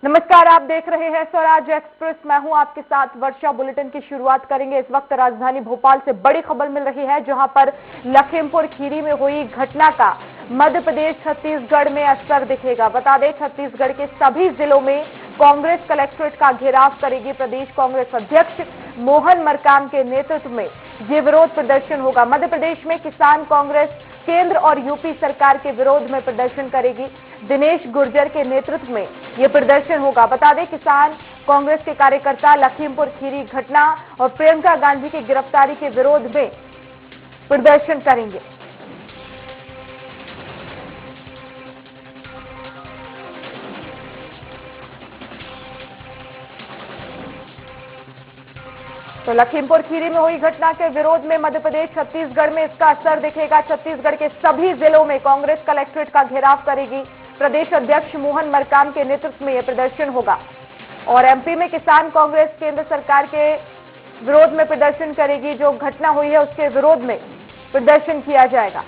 नमस्कार, आप देख रहे हैं स्वराज एक्सप्रेस। मैं हूं आपके साथ वर्षा। बुलेटिन की शुरुआत करेंगे। इस वक्त राजधानी भोपाल से बड़ी खबर मिल रही है, जहां पर लखीमपुर खीरी में हुई घटना का मध्य प्रदेश छत्तीसगढ़ में असर दिखेगा। बता दें, छत्तीसगढ़ के सभी जिलों में कांग्रेस कलेक्ट्रेट का घेराव करेगी प्रदेश कांग्रेस अध्यक्ष मोहन मरकाम के नेतृत्व में ये विरोध प्रदर्शन होगा। मध्य प्रदेश में किसान कांग्रेस केंद्र और यूपी सरकार के विरोध में प्रदर्शन करेगी। दिनेश गुर्जर के नेतृत्व में यह प्रदर्शन होगा। बता दें, किसान कांग्रेस के कार्यकर्ता लखीमपुर खीरी घटना और प्रियंका गांधी की गिरफ्तारी के विरोध में प्रदर्शन करेंगे। तो लखीमपुर खीरी में हुई घटना के विरोध में मध्य प्रदेश छत्तीसगढ़ में इसका असर दिखेगा। छत्तीसगढ़ के सभी जिलों में कांग्रेस कलेक्ट्रेट का घेराव करेगी। प्रदेश अध्यक्ष मोहन मरकाम के नेतृत्व में यह प्रदर्शन होगा। और एमपी में किसान कांग्रेस केंद्र सरकार के विरोध में प्रदर्शन करेगी। जो घटना हुई है उसके विरोध में प्रदर्शन किया जाएगा।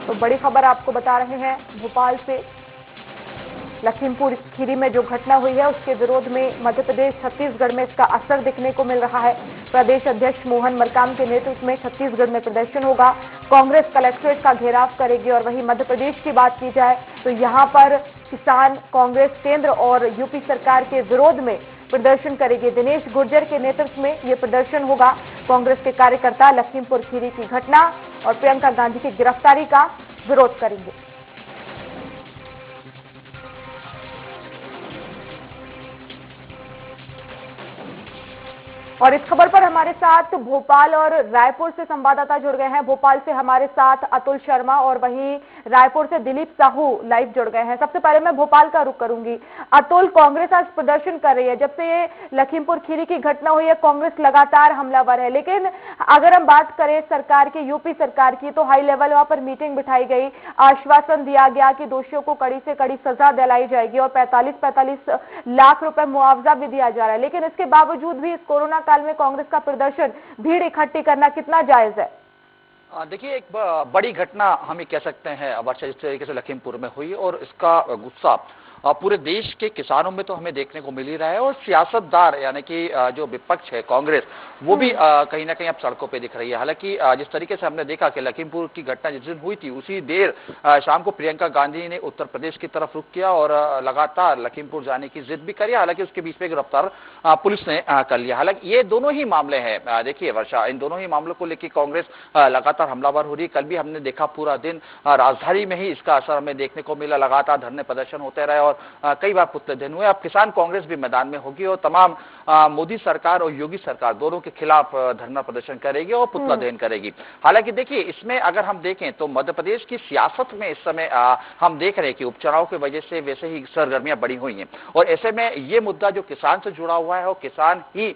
तो बड़ी खबर आपको बता रहे हैं भोपाल से। लखीमपुर खीरी में जो घटना हुई है उसके विरोध में मध्य प्रदेश छत्तीसगढ़ में इसका असर दिखने को मिल रहा है। प्रदेश अध्यक्ष मोहन मरकाम के नेतृत्व में छत्तीसगढ़ में प्रदर्शन होगा। कांग्रेस कलेक्ट्रेट का घेराव करेगी। और वहीं मध्य प्रदेश की बात की जाए तो यहां पर किसान कांग्रेस केंद्र और यूपी सरकार के विरोध में प्रदर्शन करेगी। दिनेश गुर्जर के नेतृत्व में यह प्रदर्शन होगा। कांग्रेस के कार्यकर्ता लखीमपुर खीरी की घटना और प्रियंका गांधी की गिरफ्तारी का विरोध करेंगे। और इस खबर पर हमारे साथ भोपाल और रायपुर से संवाददाता जुड़ गए हैं। भोपाल से हमारे साथ अतुल शर्मा और वहीं रायपुर से दिलीप साहू लाइव जुड़ गए हैं। सबसे पहले मैं भोपाल का रुख करूंगी। अतुल, कांग्रेस आज प्रदर्शन कर रही है। जब से ये लखीमपुर खीरी की घटना हुई है, कांग्रेस लगातार हमलावर है। लेकिन अगर हम बात करें सरकार की, यूपी सरकार की, तो हाई लेवल वहां पर मीटिंग बिठाई गई। आश्वासन दिया गया कि दोषियों को कड़ी से कड़ी सजा दिलाई जाएगी और 45 लाख रुपए मुआवजा भी दिया जा रहा है। लेकिन इसके बावजूद भी इस कोरोना काल में कांग्रेस का प्रदर्शन, भीड़ इकट्ठी करना कितना जायज है? देखिए, एक बड़ी घटना हम ये कह सकते हैं वर्षा, जिस तरीके से लखीमपुर में हुई और इसका गुस्सा पूरे देश के किसानों में तो हमें देखने को मिल ही रहा है। और सियासतदार यानी कि जो विपक्ष है कांग्रेस, वो भी कहीं ना कहीं अब सड़कों पे दिख रही है। हालांकि जिस तरीके से हमने देखा कि लखीमपुर की घटना जिस दिन हुई थी उसी देर शाम को प्रियंका गांधी ने उत्तर प्रदेश की तरफ रुख किया और लगातार लखीमपुर जाने की जिद भी करी। हालांकि उसके बीच में गिरफ्तार पुलिस ने कर लिया। हालांकि ये दोनों ही मामले हैं, देखिए वर्षा, इन दोनों ही मामलों को लेकर कांग्रेस लगातार हमलावर हो रही है। कल भी हमने देखा पूरा दिन राजधानी में ही इसका असर हमें देखने को मिला। लगातार धरने प्रदर्शन होते रहे और कई बार पुतले दहन हुए। अब किसान कांग्रेस भी मैदान में होगी और तमाम मोदी सरकार और योगी सरकार दोनों के खिलाफ धरना प्रदर्शन करेगी और पुतला दहन करेगी। हालांकि देखिए, इसमें अगर हम देखें तो मध्य प्रदेश की सियासत में इस समय हम देख रहे हैं कि उपचुनाव की वजह से वैसे ही सरगर्मियां बढ़ी हुई हैं। और ऐसे में ये मुद्दा जो किसान से जुड़ा हुआ है और किसान ही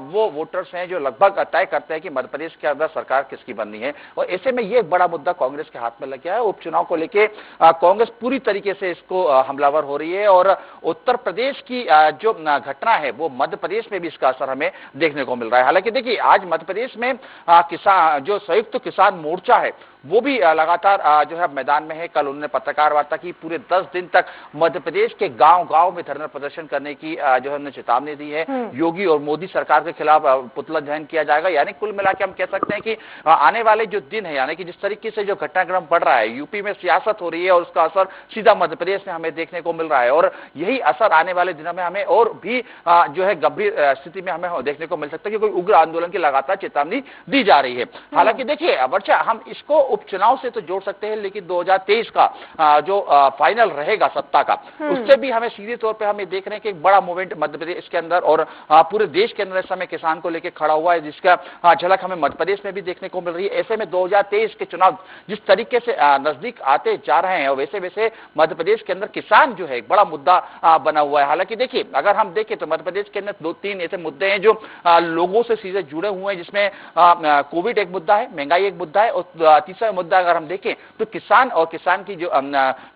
वो वोटर्स हैं जो लगभग तय करते हैं कि मध्य प्रदेश के अंदर सरकार किसकी बननी है। और ऐसे में ये बड़ा मुद्दा कांग्रेस के हाथ में लग गया है। उपचुनाव को लेकर कांग्रेस पूरी तरीके से इसको हमलावर हो रही है। और उत्तर प्रदेश की जो घटना है वो मध्य प्रदेश में भी इसका असर हमें देखने को मिल रहा है। हालांकि देखिए, आज मध्य प्रदेश में किसान जो संयुक्त किसान मोर्चा है वो भी लगातार जो है मैदान में है। कल उन्होंने पत्रकार वार्ता की। पूरे 10 दिन तक मध्य प्रदेश के गांव-गांव में धरना प्रदर्शन करने की जो है उन्होंने चेतावनी दी है। योगी और मोदी सरकार के खिलाफ पुतला दहन किया जाएगा। यानी कुल मिला के हम कह सकते हैं कि आने वाले जो दिन है, यानी कि जिस तरीके से जो घटनाक्रम बढ़ रहा है, यूपी में सियासत हो रही है और उसका असर सीधा मध्य प्रदेश में हमें देखने को मिल रहा है। और यही असर आने वाले दिनों में हमें और भी जो है गंभीर स्थिति में हमें देखने को मिल सकता है कि कोई उग्र आंदोलन की लगातार चेतावनी दी जा रही है। हालांकि देखिए वर्षा, हम इसको उपचुनाव से तो जोड़ सकते हैं, लेकिन 2023 का जो फाइनल रहेगा सत्ता का, उससे भी हमें सीधे तौर पे हमें देख रहे हैं कि एक बड़ा मूवमेंट मध्य प्रदेश के अंदर और पूरे देश के अंदर इस समय किसान को लेकर खड़ा हुआ है, जिसका झलक हमें मध्य प्रदेश में भी देखने को मिल रही है। ऐसे में 2023 के चुनाव जिस तरीके से नजदीक आते जा रहे हैं और वैसे वैसे मध्य प्रदेश के अंदर किसान जो है एक बड़ा मुद्दा बना हुआ है। हालांकि देखिए, अगर हम देखें तो मध्य प्रदेश के अंदर 2-3 ऐसे मुद्दे हैं जो लोगों से सीधे जुड़े हुए हैं, जिसमें कोविड एक मुद्दा है, महंगाई एक मुद्दा है और तीसरा समय मुद्दा अगर हम देखें तो किसान और किसान की जो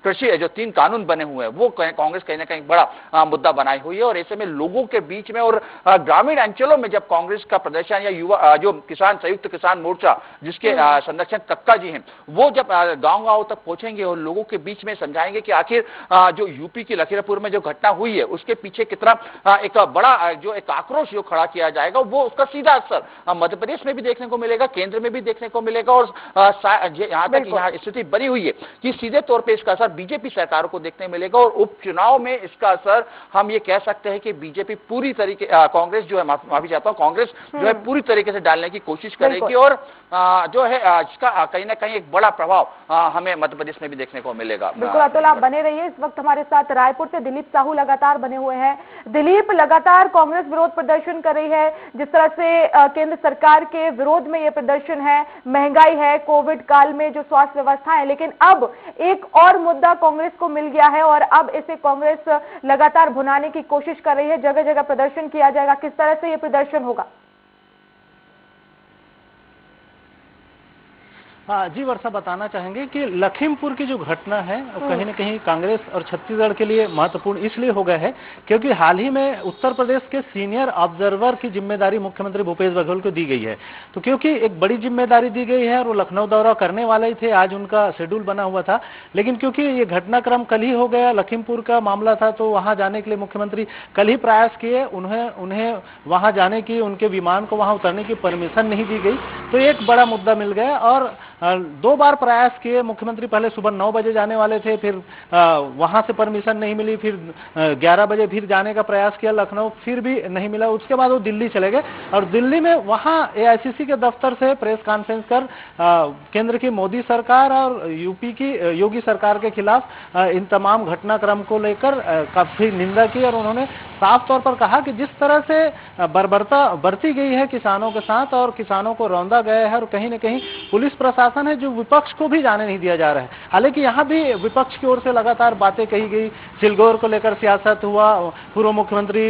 कृषि जो 3 कानून बने हुए हैं वो कांग्रेस कहीं ना कहीं बड़ा मुद्दा बनाई हुई है। और ऐसे में लोगों के बीच में और ग्रामीण अंचलों में जब कांग्रेस का प्रदर्शन या युवा जो किसान संयुक्त किसान मोर्चा जिसके संरक्षक कक्का जी हैं वो जब गांव-गांव तक पहुंचेंगे और लोगों के बीच में समझाएंगे कि आखिर जो यूपी की लखीमपुर में जो घटना हुई है उसके पीछे कितना एक बड़ा जो एक आक्रोश जो खड़ा किया जाएगा वो उसका सीधा असर मध्य प्रदेश में भी देखने को मिलेगा, केंद्र में भी देखने को मिलेगा। और यहां तक यहाँ स्थिति बनी हुई है कि सीधे तौर पे इसका असर बीजेपी सरकारों को देखने मिलेगा और उपचुनाव में इसका असर हम ये कह सकते हैं कि बीजेपी पूरी तरीके कांग्रेस जो है माफी चाहता हूं कांग्रेस जो है पूरी तरीके से डालने की कोशिश करेगी और जो है इसका कहीं ना कहीं एक बड़ा प्रभाव हमें मध्य प्रदेश में भी देखने को मिलेगा। बिल्कुल अतुल, आप बने रहिए। इस वक्त हमारे साथ रायपुर से दिलीप साहू लगातार बने हुए हैं। दिलीप, लगातार कांग्रेस विरोध प्रदर्शन कर रही है, जिस तरह से केंद्र सरकार के विरोध में ये प्रदर्शन है, महंगाई है, कोविड काल में जो स्वास्थ्य व्यवस्था है, लेकिन अब एक और मुद्दा कांग्रेस को मिल गया है और अब इसे कांग्रेस लगातार भुनाने की कोशिश कर रही है। जगह जगह प्रदर्शन किया जाएगा, किस तरह से ये प्रदर्शन होगा? हाँ जी वर्षा, बताना चाहेंगे कि लखीमपुर की जो घटना है कहीं न कहीं कांग्रेस और छत्तीसगढ़ के लिए महत्वपूर्ण इसलिए हो गया है क्योंकि हाल ही में उत्तर प्रदेश के सीनियर ऑब्जर्वर की जिम्मेदारी मुख्यमंत्री भूपेश बघेल को दी गई है। तो क्योंकि एक बड़ी जिम्मेदारी दी गई है और वो लखनऊ दौरा करने वाले ही थे, आज उनका शेड्यूल बना हुआ था, लेकिन क्योंकि ये घटनाक्रम कल ही हो गया, लखीमपुर का मामला था, तो वहां जाने के लिए मुख्यमंत्री कल ही प्रयास किए, उन्हें वहां जाने की, उनके विमान को वहां उतरने की परमिशन नहीं दी गई। तो एक बड़ा मुद्दा मिल गया और 2 बार प्रयास किए मुख्यमंत्री। पहले सुबह 9 बजे जाने वाले थे, फिर वहां से परमिशन नहीं मिली, फिर 11 बजे फिर जाने का प्रयास किया लखनऊ, फिर भी नहीं मिला। उसके बाद वो दिल्ली चले गए और दिल्ली में वहां एआईसीसी के दफ्तर से प्रेस कॉन्फ्रेंस कर केंद्र की मोदी सरकार और यूपी की योगी सरकार के खिलाफ इन तमाम घटनाक्रम को लेकर काफी निंदा की और उन्होंने साफ तौर पर कहा कि जिस तरह से बर्बरता बरती गई है किसानों के साथ और किसानों को रौंदा गया है और कहीं न कहीं पुलिस प्रशासन है जो विपक्ष को भी जाने नहीं दिया जा रहा है। हालांकि यहाँ भी विपक्ष की ओर से लगातार बातें कही गई, सिलगोर को लेकर सियासत हुआ, पूर्व मुख्यमंत्री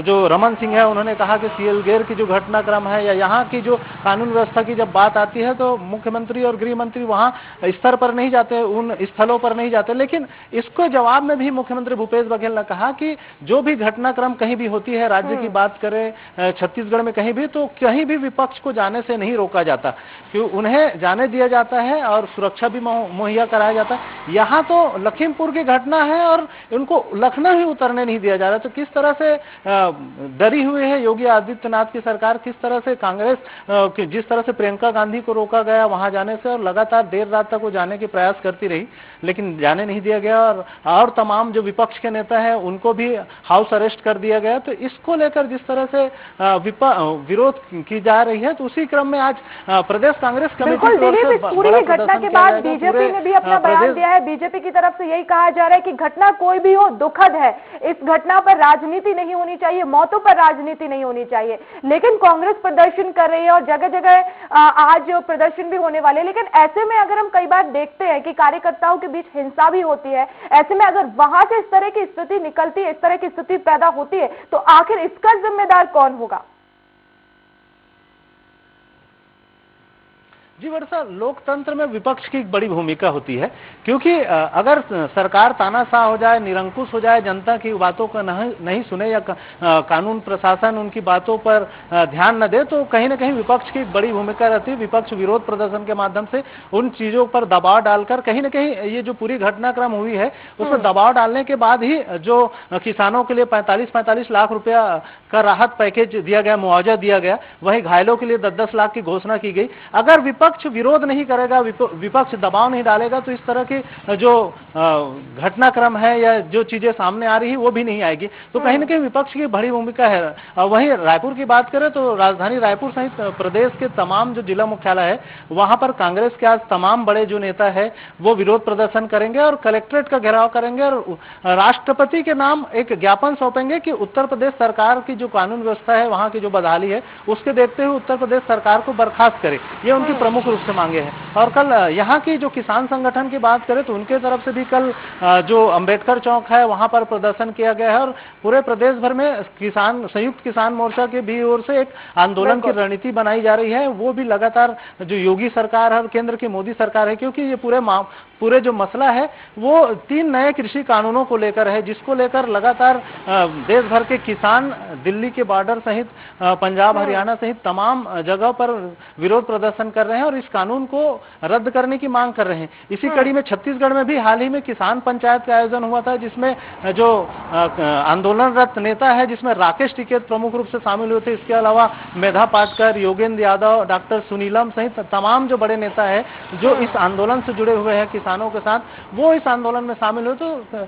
जो रमन सिंह है उन्होंने कहा कि सिलगोर की जो घटनाक्रम है या यहाँ की जो कानून व्यवस्था की जब बात आती है तो मुख्यमंत्री और गृह मंत्री वहाँ स्तर पर नहीं जाते, उन स्थलों पर नहीं जाते। लेकिन इसको जवाब में भी मुख्यमंत्री भूपेश बघेल ने कहा कि जो भी घटनाक्रम कहीं भी होती है, राज्य की बात करें छत्तीसगढ़ में कहीं भी, तो कहीं भी विपक्ष को जाने से नहीं रोका जाता, क्यों उन्हें जाने दिया जाता है और सुरक्षा भी मुहैया कराया जाता है। यहाँ तो लखीमपुर की घटना है और उनको लखनऊ ही उतरने नहीं दिया जा रहा। तो किस तरह से डरी हुई है योगी आदित्यनाथ की सरकार, किस तरह से कांग्रेस, जिस तरह से प्रियंका गांधी को रोका गया वहां जाने से और लगातार देर रात तक वो जाने की प्रयास करती रही लेकिन जाने नहीं दिया गया और तमाम जो विपक्ष के नेता है उनको भी हाउस अरेस्ट कर दिया गया। तो इसको लेकर जिस तरह से विरोध की जा रही है तो उसी क्रम में आज प्रदेश कांग्रेस कमेटी की ओर से पूरी घटना के बाद बीजेपी ने भी अपना बयान दिया है। बीजेपी की तरफ से यही कहा जा रहा है कि घटना कोई भी हो दुखद है, इस घटना पर राजनीति नहीं होनी चाहिए, मौतों पर राजनीति नहीं होनी चाहिए। लेकिन कांग्रेस प्रदर्शन कर रही है और जगह जगह आज प्रदर्शन भी होने वाले। लेकिन ऐसे में अगर हम कई बार देखते हैं कि कार्यकर्ताओं के बीच हिंसा भी होती है, ऐसे में अगर वहां से इस तरह की स्थिति निकलती है, इस तरह की स्थिति पैदा होती है, तो आखिर इसका जिम्मेदार कौन होगा? जी वर्षा, लोकतंत्र में विपक्ष की एक बड़ी भूमिका होती है क्योंकि अगर सरकार तानाशाह हो जाए, निरंकुश हो जाए, जनता की बातों को नहीं सुने या कानून प्रशासन उनकी बातों पर ध्यान न दे तो कहीं ना कहीं विपक्ष की एक बड़ी भूमिका रहती है। विपक्ष विरोध प्रदर्शन के माध्यम से उन चीजों पर दबाव डालकर कहीं ना कहीं ये जो पूरी घटनाक्रम हुई है उसमें दबाव डालने के बाद ही जो किसानों के लिए 45 लाख रुपया का राहत पैकेज दिया गया, मुआवजा दिया गया, वहीं घायलों के लिए 10-10 लाख की घोषणा की गई। अगर विपक्ष विरोध नहीं करेगा, विपक्ष दबाव नहीं डालेगा तो इस तरह की जो घटनाक्रम है या जो चीजें सामने आ रही है वो भी नहीं आएगी। तो कहीं ना कहीं विपक्ष की बड़ी भूमिका है। वहीं रायपुर की बात करें तो राजधानी रायपुर सहित प्रदेश के तमाम जो जिला मुख्यालय है वहां पर कांग्रेस के आज तमाम बड़े जो नेता है वो विरोध प्रदर्शन करेंगे और कलेक्ट्रेट का घेराव करेंगे और राष्ट्रपति के नाम एक ज्ञापन सौंपेंगे कि उत्तर प्रदेश सरकार की जो कानून व्यवस्था है, वहां की जो बदहाली है, उसके देखते हुए उत्तर प्रदेश सरकार को बर्खास्त करे। ये उनकी प्रमुख प्रमुख रूप से मांगे हैं। और कल यहाँ की जो किसान संगठन की बात करें तो उनके तरफ से भी कल जो अंबेडकर चौक है वहां पर प्रदर्शन किया गया है और पूरे प्रदेश भर में संयुक्त किसान मोर्चा के भी ओर से एक आंदोलन की रणनीति बनाई जा रही है। वो भी लगातार जो योगी सरकार है और केंद्र की मोदी सरकार है, क्योंकि ये पूरे जो मसला है वो 3 नए कृषि कानूनों को लेकर है, जिसको लेकर लगातार देश भर के किसान दिल्ली के बॉर्डर सहित पंजाब हरियाणा सहित तमाम जगह पर विरोध प्रदर्शन कर रहे हैं और इस कानून को रद्द करने की मांग कर रहे हैं। इसी कड़ी में छत्तीसगढ़ में भी हाल ही में किसान पंचायत का आयोजन हुआ था, जिसमें जो आंदोलनरत नेता है, जिसमें राकेश टिकैत प्रमुख रूप से शामिल हुए थे। इसके अलावा मेधा पाटकर, योगेंद्र यादव, डॉक्टर सुनीलम सहित तमाम जो बड़े नेता है जो इस आंदोलन से जुड़े हुए हैं किसानों के साथ, वो इस आंदोलन में शामिल हुए। तो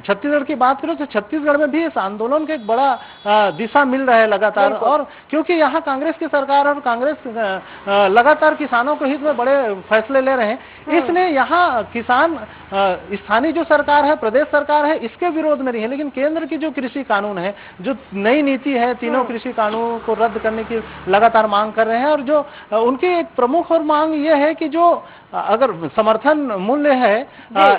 छत्तीसगढ़ की बात करो तो छत्तीसगढ़ में भी इस आंदोलन का एक बड़ा दिशा मिल रहा है लगातार, और क्योंकि यहाँ कांग्रेस की सरकार और कांग्रेस लगातार किसानों के हित में बड़े फैसले ले रहे हैं, इसलिए यहाँ किसान स्थानीय जो सरकार है, प्रदेश सरकार है, इसके विरोध में नहीं है, लेकिन केंद्र की जो कृषि कानून है, जो नई नीति है, तीनों कृषि कानूनों को रद्द करने की लगातार मांग कर रहे हैं। और जो उनकी एक प्रमुख और मांग ये है कि जो अगर समर्थन मूल्य है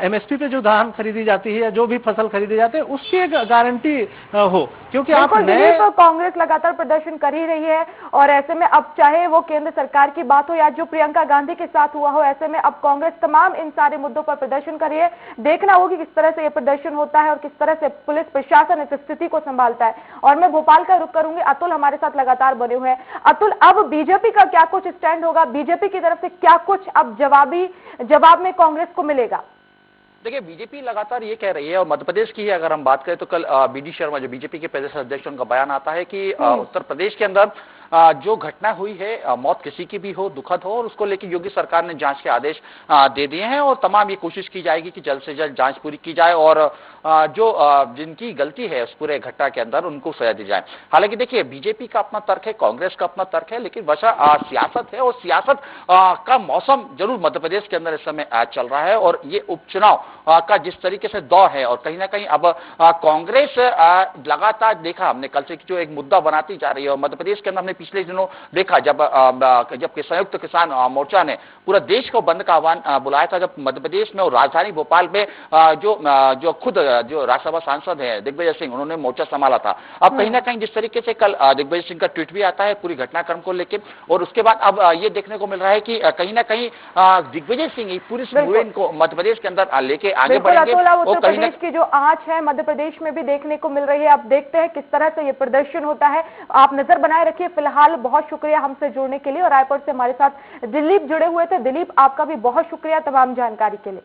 एमएसपी पे जो धान खरीदी जाती है या जो भी फसल खरीदी जाती है उसकी एक गारंटी हो, क्योंकि आप नए तो कांग्रेस लगातार प्रदर्शन कर ही रही है और ऐसे में अब चाहे वो केंद्र सरकार की बात हो या जो प्रियंका गांधी के साथ हुआ हो, ऐसे में अब कांग्रेस तमाम इन सारे मुद्दों पर प्रदर्शन कर रही है। देखना होगा कि किस तरह से ये प्रदर्शन होता है और किस तरह से पुलिस प्रशासन इस स्थिति को संभालता है। और मैं भोपाल का रुख करूंगी, अतुल हमारे साथ लगातार बने हुए हैं। अतुल, अब बीजेपी का क्या कुछ स्टैंड होगा, बीजेपी की तरफ से क्या कुछ अब जवाब में कांग्रेस को मिलेगा? देखिए, बीजेपी लगातार ये कह रही है, और मध्य प्रदेश की ही अगर हम बात करें तो कल बीडी शर्मा जो बीजेपी के प्रदेश अध्यक्ष, उनका बयान आता है कि उत्तर प्रदेश के अंदर जो घटना हुई है, मौत किसी की भी हो, दुखद हो, और उसको लेकर योगी सरकार ने जांच के आदेश दे दिए हैं और तमाम ये कोशिश की जाएगी कि जल्द से जल्द जांच पूरी की जाए और जो जिनकी गलती है उस पूरे घटना के अंदर उनको सजा दी जाए। हालांकि देखिए, बीजेपी का अपना तर्क है, कांग्रेस का अपना तर्क है, लेकिन वैसा सियासत है और सियासत का मौसम जरूर मध्य प्रदेश के अंदर इस समय चल रहा है। और ये उपचुनाव का जिस तरीके से दौर है, और कहीं ना कहीं अब कांग्रेस लगातार देखा हमने कल से जो एक मुद्दा बनाती जा रही है, और मध्य प्रदेश के अंदर हमने पिछले दिनों देखा जब संयुक्त किसान मोर्चा ने पूरा देश को बंद का आह्वान बुलाया था, जब मध्य प्रदेश में और राजधानी भोपाल में जो खुद जो राज्यसभा सांसद है दिग्विजय सिंह, उन्होंने मोर्चा संभाला था। अब कहीं ना कहीं जिस तरीके से कल दिग्विजय सिंह का ट्वीट भी आता है पूरी घटनाक्रम को लेकर, और उसके बाद अब ये देखने को मिल रहा है कि कहीं ना कहीं दिग्विजय सिंह पूरी मूवमेंट को मध्य प्रदेश के अंदर लेके आगे बढ़ेंगे। उत्तर प्रदेश की जो आंच है मध्य प्रदेश में भी देखने को मिल रही है। अब देखते हैं किस तरह से ये प्रदर्शन होता है। आप नजर बनाए रखिए। फिलहाल बहुत शुक्रिया हमसे जुड़ने के लिए, और रायपुर से हमारे साथ दिलीप जुड़े हुए थे। दिलीप, आपका भी बहुत शुक्रिया तमाम जानकारी के लिए।